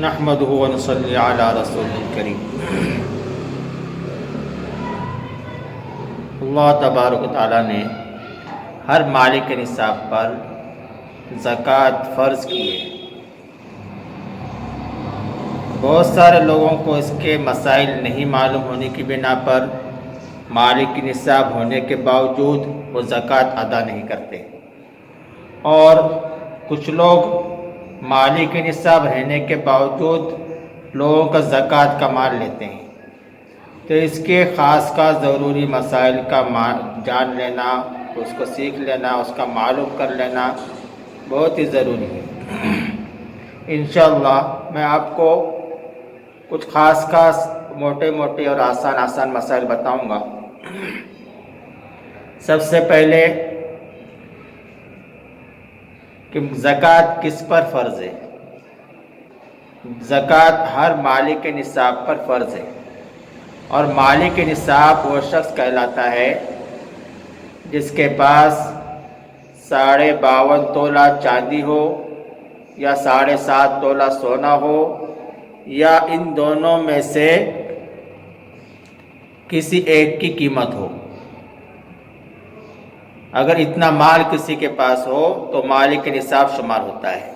نحمدہ و نصلی علی رسول کریم۔ اللہ تبارک و تعالیٰ نے ہر مالک کے نصاب پر زکوٰۃ فرض کی ہے۔ بہت سارے لوگوں کو اس کے مسائل نہیں معلوم ہونے کی بنا پر مالک کی نصاب ہونے کے باوجود وہ زکوٰۃ ادا نہیں کرتے، اور کچھ لوگ مالک کی نصاب رہنے کے باوجود لوگوں کا زکوٰۃ کا مال لیتے ہیں۔ تو اس کے خاص کا ضروری مسائل کا جان لینا، اس کو سیکھ لینا، اس کا معلوم کر لینا بہت ہی ضروری ہے۔ انشاءاللہ میں آپ کو کچھ خاص موٹے اور آسان مسائل بتاؤں گا۔ سب سے پہلے کہ زکوٰۃ کس پر فرض ہے۔ زکوٰۃ ہر مالک کے نصاب پر فرض ہے، اور مالک کے نصاب وہ شخص کہلاتا ہے جس کے پاس 52.5 تولہ چاندی ہو، یا 7.5 تولہ سونا ہو، یا ان دونوں میں سے کسی ایک کی قیمت ہو۔ اگر اتنا مال کسی کے پاس ہو تو مالک کے نصاب شمار ہوتا ہے،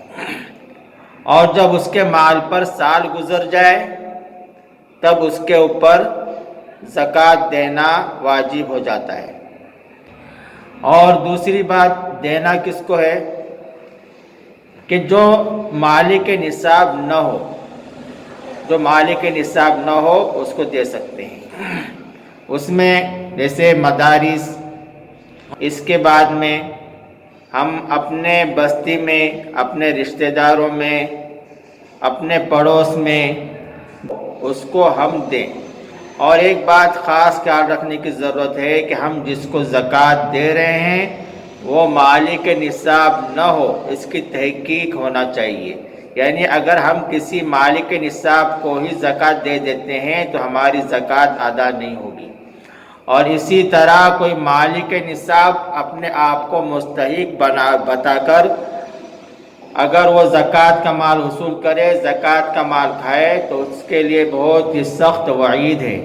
اور جب اس کے مال پر سال گزر جائے تب اس کے اوپر زکوٰۃ دینا واجب ہو جاتا ہے۔ اور دوسری بات دینا کس کو ہے کہ جو مالک کے نصاب نہ ہو، جو مالک کے نصاب نہ ہو اس کو دے سکتے ہیں۔ اس میں جیسے مدارس، اس کے بعد میں ہم اپنے بستی میں، اپنے رشتہ داروں میں، اپنے پڑوس میں اس کو ہم دیں۔ اور ایک بات خاص خیال رکھنے کی ضرورت ہے کہ ہم جس کو زکوٰۃ دے رہے ہیں وہ مالک نصاب نہ ہو، اس کی تحقیق ہونا چاہیے۔ یعنی اگر ہم کسی مالک نصاب کو ہی زکوٰۃ دے دیتے ہیں تو ہماری زکوٰۃ ادا نہیں ہوگی۔ اور اسی طرح کوئی مالک نصاب اپنے آپ کو مستحق بتا کر اگر وہ زکوٰۃ کا مال وصول کرے، زکوٰۃ کا مال کھائے، تو اس کے لیے بہت ہی سخت وعید ہے،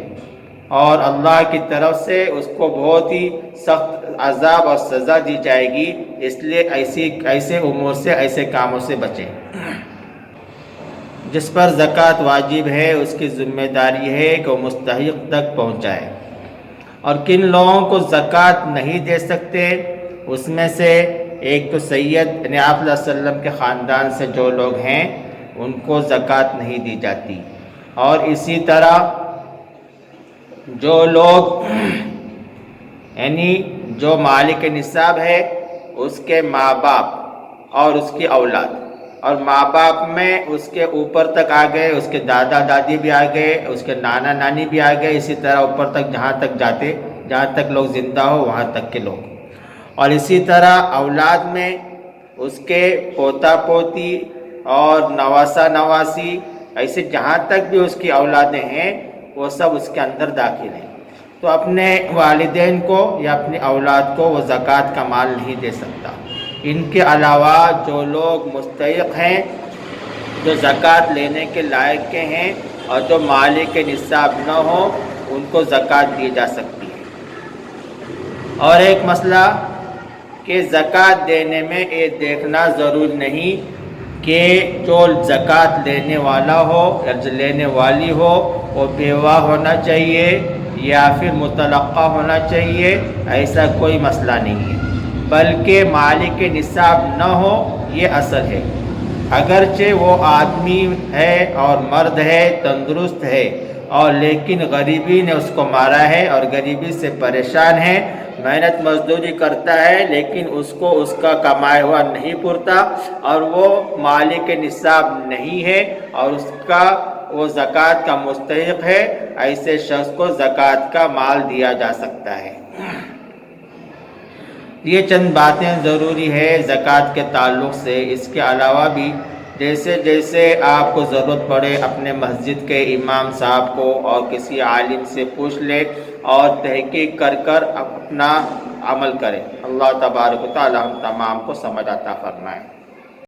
اور اللہ کی طرف سے اس کو بہت ہی سخت عذاب اور سزا دی جائے گی۔ اس لیے ایسے امور سے، ایسے کاموں سے بچیں۔ جس پر زکوٰۃ واجب ہے اس کی ذمہ داری ہے کہ وہ مستحق تک پہنچائے۔ اور کن لوگوں کو زکوٰۃ نہیں دے سکتے، اس میں سے ایک تو سید آپ صلی اللہ علیہ وسلم کے خاندان سے جو لوگ ہیں ان کو زکوٰۃ نہیں دی جاتی، اور اسی طرح جو لوگ یعنی جو مالک نصاب ہے اس کے ماں باپ اور اس کی اولاد، اور ماں باپ میں اس کے اوپر تک آ گئے، اس کے دادا دادی بھی آ گئے، اس کے نانا نانی بھی آ گئے، اسی طرح اوپر تک جہاں تک لوگ زندہ ہو وہاں تک کے لوگ، اور اسی طرح اولاد میں اس کے پوتا پوتی اور نواسا نواسی، ایسے جہاں تک بھی اس کی اولادیں ہیں وہ سب اس کے اندر داخل ہیں۔ تو اپنے والدین کو یا اپنی اولاد کو وہ زکوٰۃ کا مال نہیں دے سکتا۔ ان کے علاوہ جو لوگ مستحق ہیں، جو زکوٰۃ لینے کے لائق کے ہیں اور جو مالک نصاب نہ ہو، ان کو زکوٰۃ دی جا سکتی ہے۔ اور ایک مسئلہ کہ زکوٰۃ دینے میں یہ دیکھنا ضروری نہیں کہ جو زکوٰۃ لینے والا ہو یا لینے والی ہو وہ بیوہ ہونا چاہیے یا پھر مطلقہ ہونا چاہیے، ایسا کوئی مسئلہ نہیں ہے، بلکہ مالک نصاب نہ ہو یہ اصل ہے۔ اگرچہ وہ آدمی ہے اور مرد ہے، تندرست ہے، اور لیکن غریبی نے اس کو مارا ہے اور غریبی سے پریشان ہے، محنت مزدوری کرتا ہے لیکن اس کو اس کا کمایا ہوا نہیں پورتا، اور وہ مالک نصاب نہیں ہے اور اس کا وہ زکوٰۃ کا مستحق ہے، ایسے شخص کو زکوٰۃ کا مال دیا جا سکتا ہے۔ یہ چند باتیں ضروری ہے زکوٰۃ کے تعلق سے۔ اس کے علاوہ بھی جیسے آپ کو ضرورت پڑے اپنے مسجد کے امام صاحب کو اور کسی عالم سے پوچھ لے اور تحقیق کر اپنا عمل کریں۔ اللہ تبارک و تعالی ہم تمام کو سمجھ عطا فرمائے۔